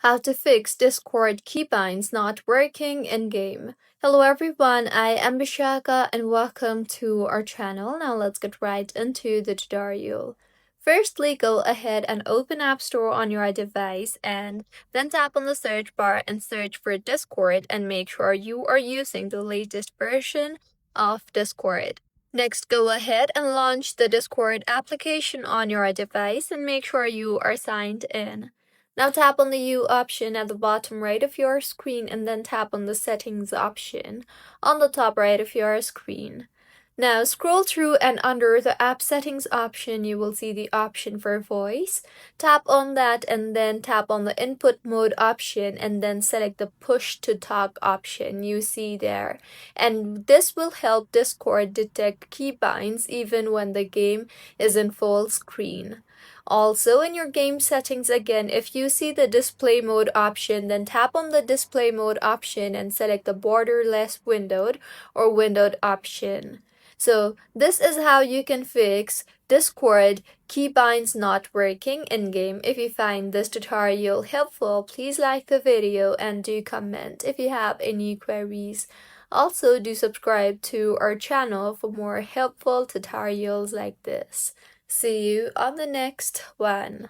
How to fix Discord keybinds not working in-game. Hello everyone, I am Bishaka and welcome to our channel. Now let's get right into the tutorial. Firstly, go ahead and open App Store on your device and then tap on the search bar and search for Discord and make sure you are using the latest version of Discord. Next, go ahead and launch the Discord application on your device and make sure you are signed in. Now tap on the U option at the bottom right of your screen and then tap on the Settings option on the top right of your screen. Now scroll through and under the App Settings option, you will see the option for voice. Tap on that and then tap on the Input Mode option and then select the Push to Talk option you see there. And this will help Discord detect keybinds even when the game is in full screen. Also, in your game settings again, if you see the display mode option, then tap on the display mode option and select the borderless windowed or windowed option. So this is how you can fix Discord keybinds not working in-game. If you find this tutorial helpful, please like the video and do comment if you have any queries. Also, do subscribe to our channel for more helpful tutorials like this. See you on the next one.